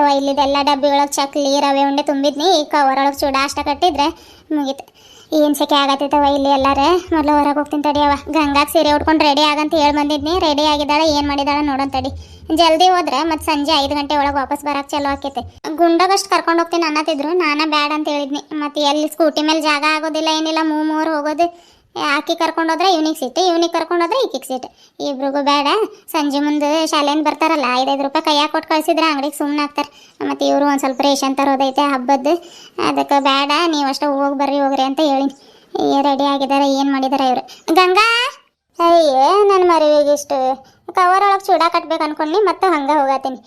ಮುಗೀತವ. ಇಲ್ಲಿದೆಲ್ಲ ಡಬ್ಬಿ ಒಳಗೆ ಚಕ್ಲಿ ರವೆ ಉಂಡೆ ತುಂಬಿದ್ನಿ. ಈ ಕವರ್ ಒಳಗೆ ಚೂಡ ಅಷ್ಟ ಕಟ್ಟಿದ್ರೆ ಮುಗೀತು. ಏನು ಸೆಕೆ ಆಗತ್ತೈತವ ಇಲ್ಲಿ ಎಲ್ಲಾರೆ. ಮೊದಲು ಹೊರಗೆ ಹೋಗ್ತೀನಿ ತಡಿಯವ. ಗಂಗಾಗೆ ಸೀರೆ ಉಟ್ಕೊಂಡು ರೆಡಿ ಆಗಂತ ಹೇಳಿ ಬಂದಿದ್ನಿ. ರೆಡಿ ಆಗಿದ್ದಾಳೆ, ಏನು ಮಾಡಿದಾಳೆ ನೋಡೋಣ ತಡಿ. ಜಲ್ದಿ ಹೋದ್ರೆ ಮತ್ತೆ ಸಂಜೆ 5 ಗಂಟೆ ಒಳಗೆ ವಾಪಸ್ ಬರಕ್ಕೆ ಚಲೋ ಆಕೈತೆ. ಗುಂಡಾಗಷ್ಟು ಕರ್ಕೊಂಡು ಹೋಗ್ತೀನಿ ಅನ್ನತ್ತಿದ್ರು, ನಾನು ಬ್ಯಾಡ ಅಂತ ಹೇಳಿದ್ನಿ. ಮತ್ತು ಎಲ್ಲಿ ಸ್ಕೂಟಿ ಮೇಲೆ ಜಾಗ ಆಗೋದಿಲ್ಲ ಏನಿಲ್ಲ, ಮೂವರು ಹೋಗೋದು. ಆಕಿ ಕರ್ಕೊಂಡೋದ್ರೆ ಇವ್ನಿಗೆ ಸೀಟ್, ಇವ್ನಿಗೆ ಕರ್ಕೊಂಡೋದ್ರೆ ಈಕಿಗೆ ಸೀಟ್. ಇಬ್ರಿಗೂ ಬೇಡ. ಸಂಜೆ ಮುಂದೆ ಶಾಲೆಯಿಂದ ಬರ್ತಾರಲ್ಲ, 5-5 ರೂಪಾಯಿ ಕೈಯಾಗ ಕೊಟ್ಟು ಕಳಿಸಿದ್ರೆ ಅಂಗಡಿಗೆ ಸುಮ್ಮನೆ ಆಗ್ತಾರೆ. ಮತ್ತು ಇವರು ಒಂದು ಸ್ವಲ್ಪ ರೇಷನ್ ತರೋದೈತೆ ಹಬ್ಬದ್ದು, ಅದಕ್ಕೆ ಬೇಡ ನೀವು ಅಷ್ಟೇ ಹೋಗ್ರಿ ಅಂತ ಹೇಳಿ ರೆಡಿ ಆಗಿದ್ದಾರೆ. ಏನು ಮಾಡಿದ್ದಾರೆ ಇವರು. ಗಂಗಾ, ಅಯ್ಯೇ ನನ್ನ ಮರಿವಿಗೆ ಇಷ್ಟು ಕವರ್ ಒಳಗೆ ಚೂಡ ಕಟ್ಬೇಕು ಅನ್ಕೊಂಡು ಮತ್ತೆ ಹಂಗೆ ಹೋಗತ್ತೀನಿ.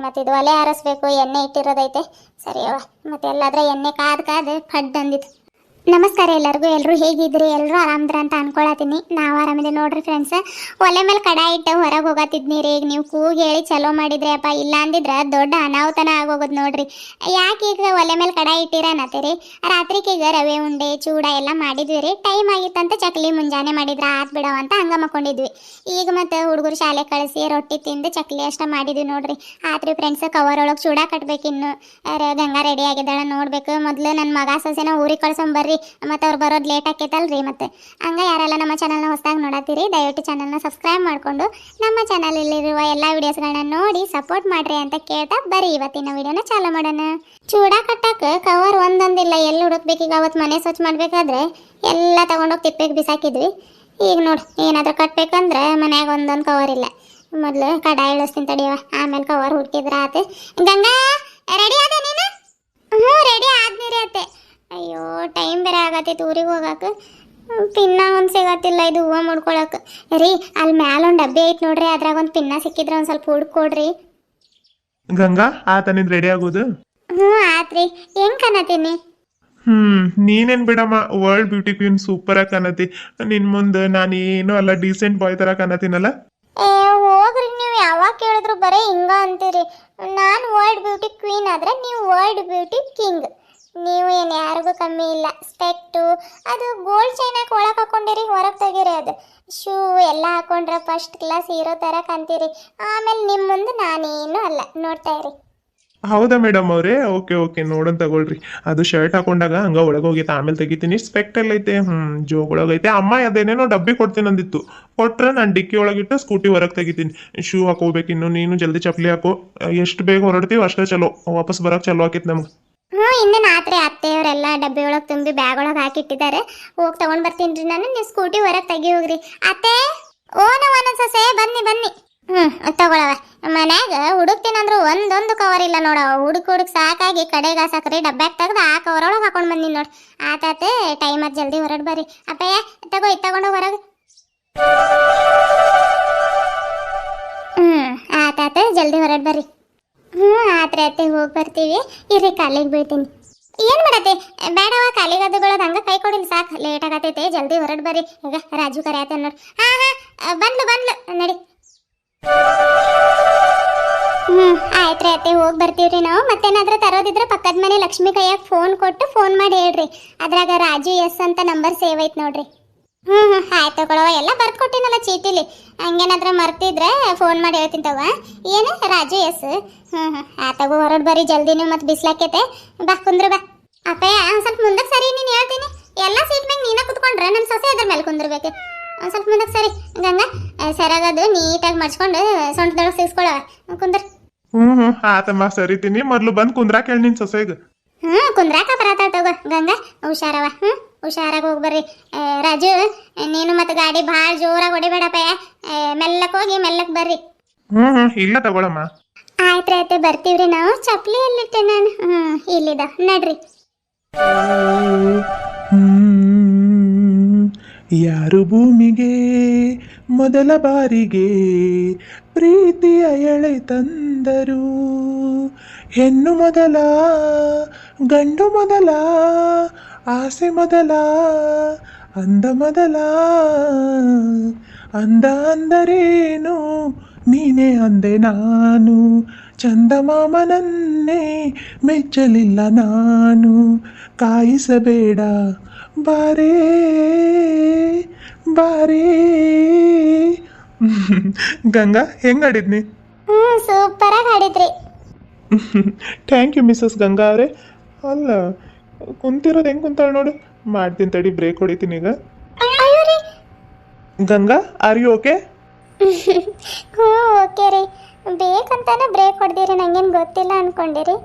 ಮತ್ತು ಇದು ಒಲೆ ಆರಿಸ್ಬೇಕು, ಎಣ್ಣೆ ಇಟ್ಟಿರೋದೈತೆ. ಸರಿ ಅವ. ಮತ್ತು ಎಲ್ಲಾದ್ರೆ ಎಣ್ಣೆ ಕಾದು ಫಡ್ ಅಂದಿತ್ತು. ನಮಸ್ಕಾರ ಎಲ್ಲರಿಗೂ. ಎಲ್ಲರೂ ಹೇಗಿದ್ರಿ? ಎಲ್ಲರೂ ಆರಾಮದ್ರ ಅಂತ ಅನ್ಕೊಳತೀನಿ. ನಾವು ಆರಾಮಿದೆ ನೋಡ್ರಿ ಫ್ರೆಂಡ್ಸ್. ಒಲೆ ಮೇಲೆ ಕಡಾಯಿ ಇಟ್ಟು ಹೊರಗೆ ಹೋಗತ್ತಿದ್ನಿ ರೀ. ಈಗ ನೀವು ಕೂಗಿ ಹೇಳಿ ಚಲೋ ಮಾಡಿದ್ರಿ ಅಪ್ಪ, ಇಲ್ಲ ಅಂದಿದ್ರೆ ದೊಡ್ಡ ಅನಾಹುತನ ಆಗೋಗೋದು ನೋಡ್ರಿ. ಯಾಕೆ ಈಗ ಒಲೆ ಮೇಲೆ ಕಡಾಯಿ ಇಟ್ಟಿರ ಅನ್ನತ್ತೀರಿ? ರಾತ್ರಿಗೆ ಈಗ ರವೆ ಉಂಡೆ ಚೂಡ ಎಲ್ಲ ಮಾಡಿದ್ವಿ ರೀ. ಟೈಮ್ ಆಗಿತ್ತಂತ ಚಕ್ಲಿ ಮುಂಜಾನೆ ಮಾಡಿದ್ರೆ ಆತ್ ಬಿಡವ ಅಂತ ಹಂಗೆ ಮಕ್ಕೊಂಡಿದ್ವಿ. ಈಗ ಮತ್ತೆ ಹುಡುಗರು ಶಾಲೆ ಕಳಿಸಿ ರೊಟ್ಟಿ ತಿಂದು ಚಕ್ಲಿ ಅಷ್ಟ ಮಾಡಿದ್ವಿ ನೋಡ್ರಿ. ಆತ್ರಿ ಫ್ರೆಂಡ್ಸ್, ಕವರ್ ಒಳಗೆ ಚೂಡ ಕಟ್ಬೇಕಿನ್ನು. ಗಂಗಾ ರೆಡಿ ಆಗಿದ್ದಾಳೆ ನೋಡ್ಬೇಕು. ಮೊದಲು ನನ್ನ ಮಗ ಸೊಸೆನ ಊರಿಗೆ ಕಳ್ಸೊಂಬರ್ರಿ, ಮತ್ತು ಅವ್ರು ಬರೋದು ಲೇಟ್ ಆಕೈತಲ್ರಿ. ಮತ್ತೆ ಹಂಗೆ ಯಾರೆಲ್ಲ ನಮ್ಮ ಚಾನಲ್ನ ಹೊಸದಾಗಿ ನೋಡತ್ತೀರಿ, ದಯವಿಟ್ಟು ಚಾನಲ್ನ ಸಬ್ಸ್ಕ್ರೈಬ್ ಮಾಡಿಕೊಂಡು ನಮ್ಮ ಚಾನಲಲ್ಲಿರುವ ಎಲ್ಲ ವೀಡಿಯೋಸ್ಗಳನ್ನ ನೋಡಿ ಸಪೋರ್ಟ್ ಮಾಡ್ರಿ ಅಂತ ಕೇಳ್ತಾ ಬರೀ ಇವತ್ತಿನ ವೀಡಿಯೋನ ಚಾಲೂ ಮಾಡೋಣ. ಚೂಡ ಕಟ್ಟಕ್ಕೆ ಕವರ್ ಒಂದೊಂದಿಲ್ಲ, ಎಲ್ಲಿ ಹುಡುಕ್ಬೇಕೀಗ. ಅವತ್ತು ಮನೆ ಸ್ವಚ್ಛ ಮಾಡಬೇಕಾದ್ರೆ ಎಲ್ಲ ತೊಗೊಂಡೋಗಿ ತಿಪ್ಪೆಗೆ ಬಿಸಾಕಿದ್ವಿ. ಈಗ ನೋಡಿ ಏನಾದರೂ ಕಟ್ಬೇಕಂದ್ರೆ ಮನ್ಯಾಗ ಒಂದೊಂದು ಕವರ್ ಇಲ್ಲ. ಮೊದಲು ಕಡಾಯಿ ಇಳಿಸ್ತೀನಿ ತಡಿಯವ, ಆಮೇಲೆ ಕವರ್ ಹುಡುಕಿದ್ರೆ ಆತು. ಗಂಗಾ, ರೆಡಿ ಆದ ನೀನು? ಹ್ಞೂ ರೆಡಿ ಆದ್ನಿರಿ ಅತ್ತೆ. ಅಯ್ಯೋ, ಟೈಮ್ ಬೇರೆ ಆಗತ್ತೈತೆ ಊರಿಗೆ ಹೋಗಕ್ಕೆ. ಪಿನ್ನ ಒಂದು ಸಿಗತ್ತಿಲ್ಲ ಇದು ಹೂವು ಮುಡ್ಕೊಳಕ್ಕೆ. ರೀ, ಅಲ್ಲಿ ಮ್ಯಾಲ ಒಂದು ಡಬ್ಬಿ ಐತೆ ನೋಡ್ರಿ, ಅದ್ರಾಗ ಒಂದು ಪಿನ್ನ ಸಿಕ್ಕಿದ್ರೆ ಒಂದು ಸ್ವಲ್ಪ ಹುಡ್ಕೊಡ್ರಿ. ಗಂಗಾ, ಆತ ನಿನ್ ರೆಡಿ ಆಗೋದು? ಹ್ಞೂ ಆತ್ರಿ. ಹೆಂಗೆ ಕನ್ನತೀನಿ? ನೀನೇನ್ ಬಿಡಮ್ಮ, ವರ್ಲ್ಡ್ ಬ್ಯೂಟಿ ಕ್ವೀನ್ ಸೂಪರ್ ಆಗಿ ಕನ್ನತಿ. ನಿನ್ ಮುಂದೆ ನಾನು ಏನೋ ಅಲ್ಲ, ಡೀಸೆಂಟ್ ಬಾಯ್ ತರ ಕನ್ನತೀನಲ್ಲ. ಏ ಹೋಗ್ರಿ, ನೀವು ಯಾವಾಗ ಕೇಳಿದ್ರು ಬರೀ ಹಿಂಗ ಅಂತೀರಿ. ನಾನು ವರ್ಲ್ಡ್ ಬ್ಯೂಟಿ ಕ್ವೀನ್ ಆದ್ರೆ ನೀವು ವರ್ಲ್ಡ್ ಬ್ಯೂಟಿ ಕಿಂಗ್. ನೀವು ಏನು ಯಾರಿಗೂ ಕಮ್ಮಿ ಇಲ್ಲ. ಸ್ಪೆಕ್ಟು ಅದು ಗೋಲ್ಡ್ ಚೈನ್ ಹಾಕಿ ಒಳಗೆ ಹಾಕೊಂಡಿರಿ, ಹೊರಗೆ ತೆಗೀರಿ. ಅದು ಶೂ ಎಲ್ಲ ಹಾಕೊಂಡ್ರೆ ಫಸ್ಟ್ ಕ್ಲಾಸ್ ಹೀರೋ ಥರ ಕಾಣ್ತೀರಿ. ಆಮೇಲೆ ನಿಮ್ಮ ಮುಂದೆ ನಾನೇನು ಅಲ್ಲ, ನೋಡ್ತಾ ಇರಿ. ಹೌದಾ ಮೇಡಮ್ ಅವರೇ? ಓಕೆ ನೋಡೋಣ ತಗೊಳ್ರಿ. ಅದು ಶರ್ಟ್ ಹಾಕೊಂಡಾಗ ಹಂಗ ಒಳಗೆ ಹೋಗೈತೆ, ಆಮೇಲೆ ತೆಗಿತೀನಿ. ಸ್ಪೆಕ್ಟ್ ಎಲ್ಲ ಐತೆ, ಜೋಗ್ ಒಳಗೈತೆ. ಅಮ್ಮ ಅದೇನೇನೋ ಡಬ್ಬಿ ಕೊಡ್ತೀನಿ ಅಂದಿತ್ತು, ಕೊಟ್ರೆ ನಾನು ಡಿಕ್ಕಿ ಒಳಗಿಟ್ಟು ಸ್ಕೂಟಿ ಹೊರಗೆ ತೆಗಿತೀನಿ. ಶೂ ಹಾಕೋಬೇಕಿನ್ನು. ನೀನು ಜಲ್ದಿ ಚಪ್ಪಲಿ ಹಾಕೋ. ಎಷ್ಟು ಬೇಗ ಹೊರಡ್ತೀವಿ ಅಷ್ಟೇ ಚಲೋ, ವಾಪಸ್ ಬರೋಕೆ ಚಲೋ ಆಕೈತೆ ನಮ್ಗೆ. ಇನ್ನು ರಾತ್ರಿ ಅತ್ತೆಯವರೆಲ್ಲ ಡಬ್ಬಿ ಒಳಗೆ ತುಂಬಿ ಬ್ಯಾಗ್ ಒಳಗೆ ಹಾಕಿಟ್ಟಿದ್ದಾರೆ. ಹೋಗಿ ತಗೊಂಡ್ ಬರ್ತೀನಿ ರೀ ನಾನು. ನೀವು ಸ್ಕೂಟಿ ಹೊರಗೆ ತೆಗಿ ಹೋಗ್ರಿ. ಅತ್ತೆ, ಓನು ಒಂದೊಂದು ಸೊಸೆ ಬನ್ನಿ. ತಗೊಳವ. ಮನ್ಯಾಗ ಹುಡುಕ್ತೀನಂದ್ರು ಒಂದೊಂದು ಕವರ್ ಇಲ್ಲ ನೋಡವ. ಹುಡುಕ್ ಸಾಕಾಗಿ ಕಡೆಗೆ ಸಾಕ್ರಿ ಡಬ್ಬ್ಯಾಗ ತೆಗ್ದು ಆ ಕವರ್ ಒಳಗೆ ಹಾಕೊಂಡು ಬಂದಿನಿ ನೋಡಿ. ಆತಾತೆ, ಟೈಮ್ ಅದು ಜಲ್ದಿ ಹೊರಡ್ ಬರ್ರಿ. ಅಪ್ಪಯ್ಯ ತಗೊಂಡು ಹೊರಗೆ. ಆತಾತೆ, ಜಲ್ದಿ ಹೊರಡ್ ಬರ್ರಿ. ಆತ್ರಿ ಅತ್ತೆ, ಹೋಗಿ ಬರ್ತೀವಿ. ಇರ್ರಿ, ಕಾಲಿಗೆ ಬೀಳ್ತೀನಿ. ಏನು ಮಾಡತ್ತೆ? ಬೇಡವ, ಕಾಲಿಗದ್ದು ಬೀಳೋದು. ಹಂಗೆ ಕೈ ಕೊಡಿಲ್ಲ ಸಾಕು, ಲೇಟ್ ಆಗತ್ತೈತೆ. ಜಲ್ದಿ ಹೊರಡ್ ಬರ್ರಿ. ಈಗ ರಾಜು ಕರೆಯತ್ತೆ ನೋಡಿ. ಬಂದ್ಲು ನಡಿ. ಆಯ್ತ್ರಿ ಅತ್ತೆ, ಹೋಗಿ ಬರ್ತೀವ್ರಿ ನಾವು. ಮತ್ತೇನಾದ್ರೂ ತರೋದಿದ್ರೆ ಪಕ್ಕದ ಮನೆ ಲಕ್ಷ್ಮಿ ಕೈಯಾಗ ಫೋನ್ ಮಾಡಿ ಹೇಳ್ರಿ. ಅದ್ರಾಗ ರಾಜು ಎಸ್ ಅಂತ ನಂಬರ್ ಸೇವ್ ಐತ್ ನೋಡ್ರಿ. ಆಯ್ತು ತಗೊಳವ. ಎಲ್ಲ ಬರ್ದು ಕೊಟ್ಟಿನಲ್ಲ ಚೀಟಿಲಿ. ಹಂಗೇನಾದ್ರೂ ಮರ್ತಿದ್ರೆ ಫೋನ್ ಮಾಡಿ ಹೇಳ್ತೀನಿ ತಗೋ. ಏನು ರಾಜು ಎಸ್? ತಗೋ, ಹೊರಡ್ ಬರ್ರಿ ಜಲ್ದಿ. ನೀವು ಮತ್ತೆ ಬಿಸ್ಲಾಕೈತೆ. ಬಾ ಕುಂದ್ರು ಬಾ. ಅಪ್ಪಯ್ಯ, ಒಂದು ಸ್ವಲ್ಪ ಮುಂದಕ್ಕೆ ಸರಿ, ನೀನು ಹೇಳ್ತೀನಿ. ಎಲ್ಲ ಸೀಟ್ ಮ್ಯಾಗ ನೀನ ಕುತ್ಕೊಂಡ್ರೆ ನನ್ನ ಸೊಸೆ ಅದ್ರ ಮೇಲೆ ಕುಂದಿರ್ಬೇಕು. ಒಂದು ಸ್ವಲ್ಪ ಮುಂದಕ್ಕೆ ಸರಿ. ಗಂಗಾ, ಸರಿಯಾಗದು ನೀಟಾಗಿ ಮಡ್ಸ್ಕೊಂಡು ಸೊಂಟದೊಳಗೆ ಸಿಗಿಸ್ಕೊಳವ. ಕುಂದ್ರ. ಆತಮ್ಮ, ಸರಿತೀನಿ. ಮೊದ್ಲು ಬಂದು ಕುಂದ್ರಾಕ್ ಹೇಳಿ ನಿನ್ ಸೊಸೆಗೆ. ಕುಂದ್ರಾಕ ಬರತ್ತಾಳ ತಗೋ. ಗಂಗಾ, ಹುಷಾರವ. ಹುಷಾರಾಗಿ ಹೋಗಿ ಬರ್ರಿ. ರಾಜು, ನೀನು ಮತ್ತೆ ಗಾಡಿ ಭಾಳ ಜೋರಾಗಿ ಹೊಡಿಬೇಡಪ್ಪಯ್ಯ. ಮೆಲ್ಲಕ್ಕೆ ಹೋಗಿ ಮೆಲ್ಲಕ್ಕೆ ಬರ್ರಿ. ಇಲ್ಲ ತಗೊಳಮ್ಮ. ಆಯ್ತು ಬರ್ತೀವ್ರಿ ನಾವು. ಚಪ್ಪಲಿ ಎಲ್ಲಿಟ್ಟೆ ನಾನು? ಇಲ್ಲಿದ ನಡ್ರಿ. ಯಾರು ಭೂಮಿಗೆ ಮೊದಲ ಬಾರಿಗೆ ಪ್ರೀತಿಯ ಎಳೆ ತಂದರು? ಹೆಣ್ಣು ಮೊದಲ, ಗಂಡು ಮೊದಲ, ಆಸೆ ಮೊದಲ, ಅಂದ ಮೊದಲ. ಅಂದ ಅಂದರೇನು ನೀನೇ ಅಂದೆ ನಾನು. ಚಂದಮಾಮನನ್ನೇ ಮೆಚ್ಚಲಿಲ್ಲ ನಾನು. ಕಾಯಿಸಬೇಡ ಬಾರೇ ಬಾರೇ. ಗಂಗಾ, ಹೆಂಗ್ ಆಡಿದ್ನಿ? ಸೂಪರಾಗಿ ಹಾಡಿದ್ರಿ. ಥ್ಯಾಂಕ್ ಯು ಮಿಸಸ್ ಗಂಗಾ ಅವರೇ. ಅಲ್ಲ, ಕುಂತಿರೋದು ಹೆಂಗೆ ಕುಂತಾಳೆ ನೋಡು. ಮಾಡ್ತೀನಿ ತಡಿ, ಬ್ರೇಕ್ ಹೊಡಿತೀನಿ ಈಗ. ಅಯ್ಯೋ ರೀ. Ganga, are you okay? ಹ್ಞೂ ಓಕೆ ರೀ. ಬೇಕಂತಾನೆ ಬ್ರೇಕ್ ಹೊಡೆದಿರಿ, ನಂಗೇನು ಗೊತ್ತಿಲ್ಲ ಅನ್ಕೊಂಡಿರಿ.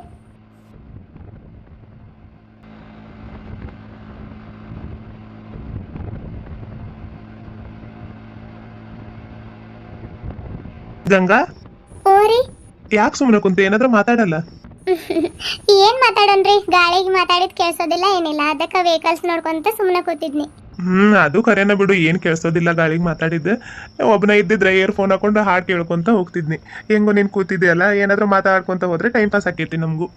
ಗಂಗಾ, ಓ ರೀ. ಯಾಕೆ ಸುಮ್ಮನೆ ಕುಂತೆ? ಏನಾದ್ರೂ ಮಾತಾಡಲ್ಲ? ಏನ್ ಮಾತಾಡನ್ರಿ, ಗಾಳಿಗೆ ಮಾತಾಡಿದ್ ಕೇಳಿಸೋದಿಲ್ಲ ಏನಿಲ್ಲ, ಅದಕ್ಕೆ ವೆಹಿಕಲ್ಸ್ ನೋಡ್ಕೊಂತ ಸುಮ್ಮನೆ ಕೂತಿದ್ನಿ. ಅದು ಖರೇನ ಬಿಡು, ಏನು ಕೇಳಿಸೋದಿಲ್ಲ ಗಾಳಿಗೆ ಮಾತಾಡಿದ್ದೆ. ಒಬ್ಬನ ಇದ್ದಿದ್ರೆ ಇಯರ್ ಫೋನ್ ಹಾಕೊಂಡು ಹಾಡು ಕೇಳ್ಕೊಂತ ಹೋಗ್ತಿದ್ನಿ. ಹೆಂಗೋ ನೀನು ಕೂತಿದ್ಯಲ್ಲ, ಏನಾದ್ರೂ ಮಾತಾಡ್ಕೊಂತ ಹೋದ್ರೆ ಟೈಮ್ ಪಾಸ್ ಆಕೈತಿ ನಮಗೂ.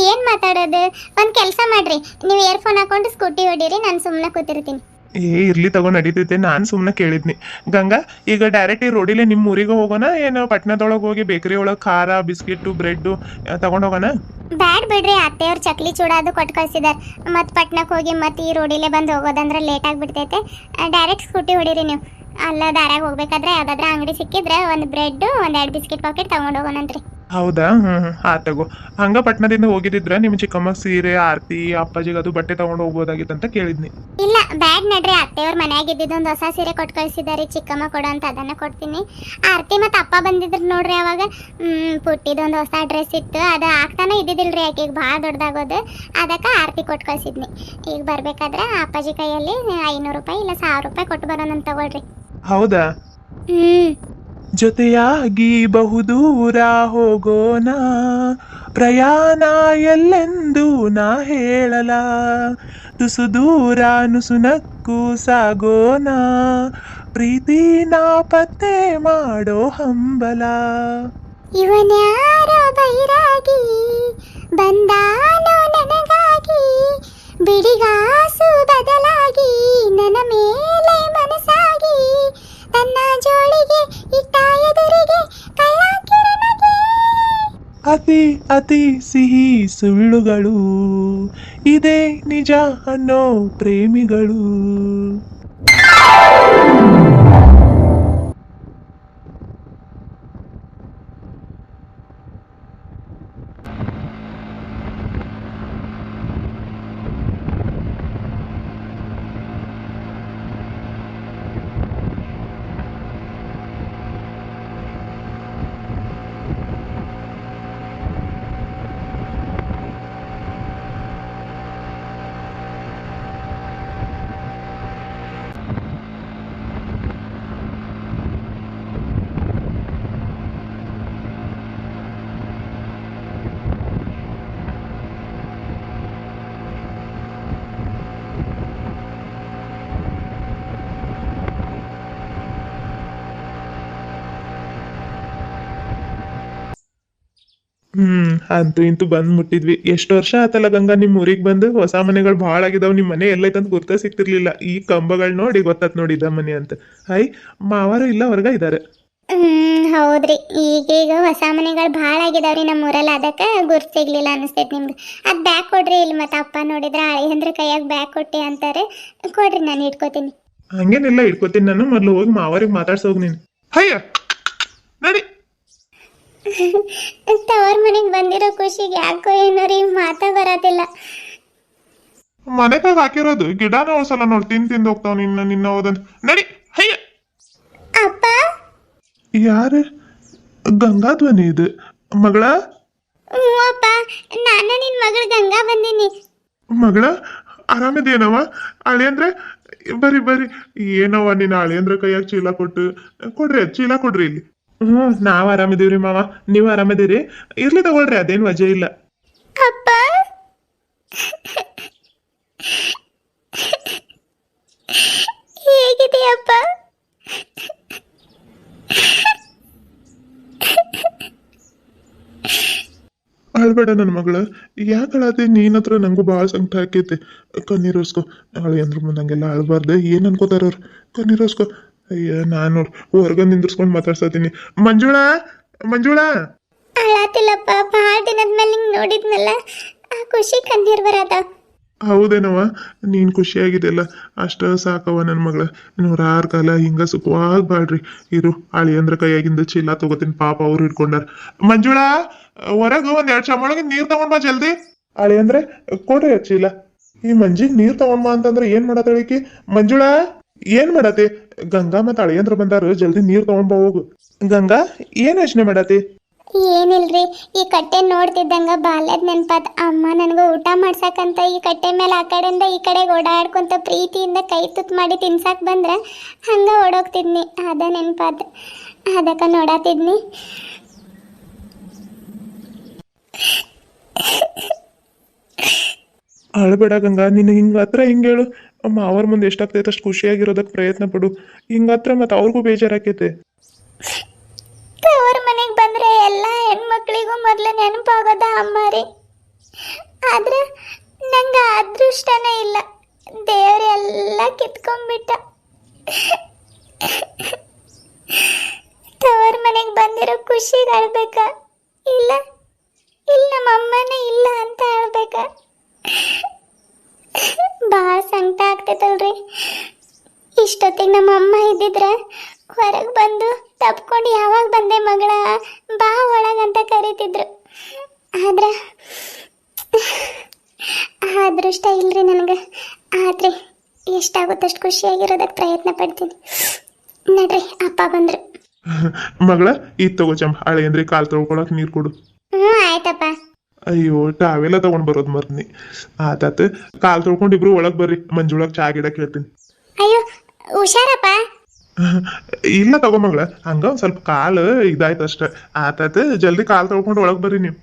ಏನ್ ಮಾತಾಡೋದು? ಒಂದ್ ಕೆಲಸ ಮಾಡ್ರಿ, ನೀವು ಇಯರ್ಫೋನ್ ಹಾಕೊಂಡು ಸ್ಕೂಟಿ ಹೊಡೀರಿ, ನಾನು ಸುಮ್ಮನೆ ಕೂತಿರ್ತೀನಿ. ಇರ್ಲಿ ತಗೋ, ನಡೀತೈತೆ. ನಾನು ಸುಮ್ಮನೆ ಕೇಳಿದ್ನಿ. ಗಂಗಾ, ಈಗ ಡೈರೆಕ್ಟ್ ಈ ರೋಡಿಲೆ ನಿಮ್ಮ ಊರಿಗೆ ಹೋಗೋಣ, ಏನು ಪಟ್ನದೊಳಗೆ ಹೋಗಿ ಬೇಕರಿ ಒಳಗೆ ಖಾರ ಬಿಸ್ಕಿಟ್ಟು ಬ್ರೆಡ್ಡು ತಗೊಂಡು ಹೋಗೋಣ? ಬ್ಯಾಡ್ ಬಿಡ್ರಿ, ಅತ್ತೆಯವ್ರು ಚಕ್ಲಿ ಚೂಡಾದು ಕೊಟ್ಟು ಕಳ್ಸಿದಾರೆ. ಮತ್ತೆ ಪಟ್ನಕ್ಕೆ ಹೋಗಿ ಮತ್ತೆ ಈ ರೋಡಿಲೆ ಬಂದು ಹೋಗೋದಂದ್ರೆ ಲೇಟ್ ಆಗಿಬಿಡ್ತೈತೆ. ಡೈರೆಕ್ಟ್ ಸ್ಕೂಟಿ ಹೊಡೀರಿ ನೀವು. ಅಲ್ಲ ದಾರ್ಯಾಗ ಹೋಗ್ಬೇಕಾದ್ರೆ ಯಾವ್ದಾದ್ರ ಅಂಗಡಿ ಸಿಕ್ಕಿದ್ರೆ ಒಂದು ಬ್ರೆಡ್ ಒಂದೆರಡು ಬಿಸ್ಕಿಟ್ ಪಾಕೆಟ್ ತಗೊಂಡು ಹೋಗೋಣಂತ್ರಿ. ಹೌದಾ? ತಗೋ. ಹಂಗ ಪಟ್ನದಿಂದ ಹೋಗಿದ್ದಿದ್ರ ನಿಮ್ಮ ಚಿಕ್ಕಮ್ಮ ಸೀರೆ, ಆರತಿ, ಅಪ್ಪಾಜಿಗೆ ಅದು ಬಟ್ಟೆ ತಗೊಂಡು ಹೋಗ್ಬೋದಾಗಿತ್ತಂತ ಕೇಳಿದ್ನಿ. ಇಲ್ಲ ಬ್ಯಾಡ್ ನಡ್ರಿ, ಅತ್ತೆಯವ್ರ ಮನ್ಯಾಗ ಇದ್ದಿದ್ದೊಂದು ಹೊಸ ಸೀರೆ ಕೊಟ್ಟು ಕಳ್ಸಿದಾರೆ, ಚಿಕ್ಕಮ್ಮ ಕೊಡು ಅಂತ ಅದನ್ನ ಕೊಡ್ತೀನಿ. ಆರತಿ ಮತ್ತು ಅಪ್ಪ ಬಂದಿದ್ರು ನೋಡ್ರಿ ಅವಾಗ. ಪುಟ್ಟಿದೊಂದು ಹೊಸ ಡ್ರೆಸ್ ಇತ್ತು, ಅದು ಆಗ್ತಾನೆ ಇದ್ದಿದ್ದಿಲ್ರಿ ಆಕೆಗೆ, ಭಾಳ ದೊಡ್ಡದಾಗೋದು. ಅದಕ್ಕೆ ಆರತಿ ಕೊಟ್ಟು ಕಳ್ಸಿದ್ನಿ. ಈಗ ಬರ್ಬೇಕಾದ್ರೆ ಅಪ್ಪಾಜಿ ಕೈಯಲ್ಲಿ 500 ರೂಪಾಯಿ ಇಲ್ಲ 1000 ರೂಪಾಯಿ ಕೊಟ್ಟು ಬರೋಣಂತ ತಗೊಳ್ರಿ. ಹೌದಾ? ಜೊತೆಯಾಗಿ ಬಹುದೂರ ಹೋಗೋಣ, ಪ್ರಯಾಣ ಎಲ್ಲೆಂದು ನಾ ಹೇಳಲ, ತುಸು ದೂರ ನುಸುನಕ್ಕೂ ಸಾಗೋಣ, ಪ್ರೀತಿನ ಪತ್ತೆ ಮಾಡೋ ಹಂಬಲ. ಇವನ್ಯಾರೋ ಬೈರಾಗಿ ಬಂದಾನೋ ನನಗಾಗಿ, ಬಿಡಿಗಾಸು ಬದಲಾಗಿ ನನ್ನ ಮೇಲೆ ಮನಸ್ಸಾಗಿ, ತನ್ನ ಜೋಳಿಗೆ ಇಟ್ಟ ಎದುರಿಗೆ ಕಳ್ಳಾಕಿರನಗೆ. ಅತಿ ಅತಿ ಸಿಹಿ ಸುಳ್ಳುಗಳು, ಇದೇ ನಿಜ ಅನ್ನೋ ಪ್ರೇಮಿಗಳು. ಅಂತೂ ಇಂತೂ ಬಂದ್ ಮುಟ್ಟಿದ್ವಿ. ಎಷ್ಟು ವರ್ಷ ಆತಲ್ಲ ಗಂಗಾ ನಿಮ್ ಊರಿಗೆ ಬಂದು. ಹೊಸ ಮನೆಗಳು ಭಾಳ ಆಗಿದಾವ್. ನಿಮ್ ಮನೆ ಎಲ್ಲೈತಂತ ಗುರ್ತ ಸಿಕ್ತಿರ್ಲಿಲ್ಲ. ಈ ಕಂಬಗಳು ನೋಡಿ ಗೊತ್ತಾತ್ ನೋಡಿ ಇದ ಮನೆ ಅಂತ. ಮಾವಾರು ಇಲ್ಲ, ಹೊರಗ ಇದಾರೆ. ಹೌದ್ರಿ, ಈಗೀಗ ಹೊಸ ಮನೆಗಳು ಭಾಳ ಆಗಿದಾವ್ರಿ ನಮ್ಮ ಊರಲ್ಲಿ, ಅದಕ್ಕೆ ಗುರ್ತು ಸಿಗ್ಲಿಲ್ಲ ಅನಿಸ್ತೈತಿ ನಿಮ್ಗೆ. ಅದು ಬ್ಯಾಗ್ ಕೊಡ್ರಿ, ಇಲ್ಲಿ ಮತ್ತೆ ಅಪ್ಪ ನೋಡಿದ್ರೆ ಅಳಿಯಂದ್ರ ಕೈಯಾಗ ಬ್ಯಾಗ್ ಕೊಟ್ಟಿ ಅಂತಾರೆ. ಕೊಡ್ರಿ, ನಾನು ಇಟ್ಕೋತೀನಿ. ಹಂಗೇನಿಲ್ಲ, ಇಟ್ಕೋತೀನಿ ನಾನು. ಮೊದ್ಲು ಹೋಗಿ ಮಾವಾರಿಗೆ ಮಾತಾಡ್ಸೋಗ್ ನೀನು. ಹಯ್ಯ ನಡಿ. ತವ್ರ ಮನೆಗೆ ಬಂದಿರೋ ಖುಷಿಗೆ ಯಾಕೋ ಏನೋ ರೀ ಮಾತಾ ಬರೋದಿಲ್ಲ. ಮನೆಗಾಗ ಹಾಕಿರೋದು ಗಿಡನ ಉಳ್ಸಲ್ಲ ನೋಡಿ, ತಿಂದು ಹೋಗ್ತಾವ. ನಿನ್ನ ಹೋದಂತ ನಡಿ. ಹಯ್ಯ. ಅಪ್ಪ, ಯಾರು? ಗಂಗಾ ಧ್ವನಿ ಇದು. ಮಗಳ? ಹ್ಞೂ ಅಪ್ಪ, ನಾನು ನಿನ್ನ ಮಗಳು ಗಂಗಾ ಬಂದೀನಿ. ಮಗಳ, ಆರಾಮಿದೇನವ? ಅಳಿಯಂದ್ರೆ ಬರ್ರಿ ಬರ್ರಿ. ಏನವ ನಿನ್ನ ಅಳಿಯಂದ್ರ ಕೈಯಾಗ ಚೀಲ ಕೊಟ್ಟು ಕೊಡ್ರಿ, ಚೀಲ ಕೊಡ್ರಿ ಇಲ್ಲಿ. ನಾವ್ ಆರಾಮಿದೀವ್ರಿ ಮಾವ, ನೀವು ಆರಾಮಿದೀರಿ? ಇರ್ಲಿ ತಗೊಳ್ರಿ, ಅದೇನು ವಜೆ ಇಲ್ಲ. ಅಪ್ಪ, ಹೇಗಿದೆಯಪ್ಪ? ಅಳ್ಬೇಡ ನನ್ನ ಮಗಳ, ಯಾಕಳಾದೆ? ನೀನ್ ಹತ್ರ ನಂಗೂ ಭಾಳ ಸಂಕಟ ಆಕೈತೆ. ಕಣ್ಣೀರೋಸ್ಕೊ. ಅಳಿ ಅಂದ್ರ ಮುಂದಂಗೆಲ್ಲ ಅಳ್ಬಾರ್ದು. ಏನ್ ಅನ್ಕೋತಾರವ್ರು? ಕಣ್ಣೀರೋಸ್ಕೊ. ಅಯ್ಯ, ನಾನು ಹೊರ್ಗ ನಿಂದ್ರಸ್ಕೊಂಡ್ ಮಾತಾಡ್ಸತೀನಿ. ಮಂಜುಳಾ, ಮಂಜುಳಾ. ಅಳಾತಿಲ್ಲಪ್ಪ, ಭಾಳ ದಿನದ ಮೇಲೆ ನಿಂಗೆ ನೋಡಿದ್ನಲ್ಲ, ಆ ಖುಷಿ ಕಣ್ಣೀರ್ ಬರತ್ತ. ಹೌದೇನವ ನೀನ್ ಖುಷಿಯಾಗಿದೆಲ್ಲ ಅಷ್ಟ ಸಾಕವ ನನ್ನ ಮಗಳ ನೂರಾರು ಕಾಲ ಹಿಂಗ ಸುಖವಾಗಿ ಬಾಳ್ರಿ ಇರು ಅಳಿಯಂದ್ರ ಕೈಯಾಗಿಂದ ಚೀಲ ತಗೋತೀನಿ ಪಾಪ ಅವ್ರು ಇಟ್ಕೊಂಡಾರ ಮಂಜುಳಾ ಹೊರಗ ಒಂದ್ 2 ಚಮಳಗಿನ ನೀರ್ ತಗೊಂಡ್ ಬಾ ಜಲ್ದಿ ಅಳಿಯಂದ್ರೆ ಕೊಡ್ರಿ ಆ ಚೀಲ ಈ ಮಂಜಿಗ್ ನೀರ್ ತಗೊಂಡ್ ಬಾ ಅಂತಂದ್ರೆ ಏನ್ ಮಾಡತ್ತಳಿಕಿ ಮಂಜುಳಾ ಏನ್ ಮಾಡತ್ತೆ ಗಂಗಾ ಮತ್ತ ಅಳಿಯಂದ್ರ ಬಂದಾರ ಜಲ್ದಿ ನೀರ್ ತಗೊಂಡ್ ಬಾ ಹೋಗು ಗಂಗಾ ಏನ್ ಯೋಚನೆ ಮಾಡತಿ ಏನಿಲ್ರಿ ಈ ಕಟ್ಟೆ ನೋಡ್ತಿದ್ದಂಗ ಬಾಲ್ಯದ ನೆನ್ಪಾತ್ ಅಮ್ಮ ನನಗೆ ಊಟ ಮಾಡ್ಸಕ್ಕಂತ ಈ ಕಟ್ಟೆ ಮೇಲೆ ಆ ಕಡೆಯಿಂದ ಈ ಕಡೆಗೆ ಓಡಾಡ್ಕೊಂತ ಪ್ರೀತಿಯಿಂದ ಕೈ ತುತ್ತು ಮಾಡಿ ತಿನ್ಸಾಕ್ ಬಂದ್ರ ಹಂಗ ಓಡೋಗ್ತಿದ್ನಿ ಅದ ನೆನ್ಪಾತ್ ಅದಕ್ಕ ನೋಡಾತಿದ್ನಿ ಅಳ್ಬೇಡ ಗಂಗಾ ನಿನ್ ಹಿಂಗ ಹತ್ರ ಹಿಂಗ ಹೇಳು ಅಮ್ಮ ಅವ್ರ ಮುಂದೆ ಎಷ್ಟಾಗ್ತೈತೆ ಅಷ್ಟು ಖುಷಿಯಾಗಿರೋದಕ್ಕೆ ಪ್ರಯತ್ನ ಪಡು ಹಿಂಗ ಹತ್ರ ಮತ್ತೆ ಅವ್ರಿಗೂ ಬೇಜಾರಾಕೈತೆ ಅವ್ರ ಮನೆಗೆ ಬಂದ್ರೆ ಎಲ್ಲ ಹೆಣ್ಮಕ್ಳಿಗೂ ಮೊದಲು ನೆನಪಾಗೋದ ಅಮ್ಮಾರಿ ಆದ್ರೆ ನಂಗೆ ಅದೃಷ್ಟನೇ ಇಲ್ಲ ದೇವರೆಲ್ಲ ಕಿತ್ಕೊಂಡ್ಬಿಟ್ಟ ತವ್ರ ಮನೆಗೆ ಬಂದಿರೋ ಖುಷಿಗೆ ಅಳ್ಬೇಕ ಇಲ್ಲ ಇಲ್ಲ ನಮ್ಮ ಅಮ್ಮನೇ ಇಲ್ಲ ಅಂತ ಅಳ್ಬೇಕ ಭಾಳ ಸಂಕಟ ಆಗ್ತೈತಲ್ರಿ ಇಷ್ಟೊತ್ತಿಗೆ ನಮ್ಮ ಅಮ್ಮ ಇದ್ದಿದ್ರೆ ಹೊರಗೆ ಬಂದು ತಪ್ಕೊಂಡು ಯಾವಾಗ ಬಂದೆ ಮಗಳ ಬಾ ಒಳಗಂತ ಕರೀತಿದ್ರು ಆದ್ರೆ ಆ ಅದೃಷ್ಟ ಇಲ್ರಿ ನನಗೆ ಆದ್ರೆ ಎಷ್ಟಾಗುತ್ತಷ್ಟು ಖುಷಿಯಾಗಿರೋದಕ್ಕೆ ಪ್ರಯತ್ನ ಪಡ್ತೀನಿ ನಡ್ರಿ ಅಪ್ಪ ಬಂದ್ರು ಮಗಳ ಇದ್ ತಗೋ ಚಂಬ ಹಳೆ ಅಂದ್ರೆ ಕಾಲ್ ತೊಳ್ಕೊಳಕ್ ನೀರ್ ಕೊಡು ಆಯ್ತಪ್ಪ ಅಯ್ಯೋ ಟಾವೆಲ್ಲ ತಗೊಂಡ್ ಬರೋದ್ ಮರ್ನಿ ಆತಾತ ಕಾಲ್ ತೊಳ್ಕೊಂಡ್ ಇಬ್ರು ಒಳಗ್ ಬರ್ರಿ ಮಂಜುಳಗ್ ಚಾ ಗಿಡಕ್ ಹೇಳ್ತೀನಿ ಅಯ್ಯೋ ಹುಷಾರಪ್ಪ ಇಲ್ಲ ತಗೋ ಮಗಳ ಹಂಗ ಒಂದ್ ಸ್ವಲ್ಪ ಕಾಲ್ ಇದಾಯ್ತು ಅಷ್ಟ ಆತಾತ ಜಲ್ದಿ ಕಾಲ್ ತೊಳ್ಕೊಂಡು ಒಳಗ್ ಬರ್ರಿ ನೀವು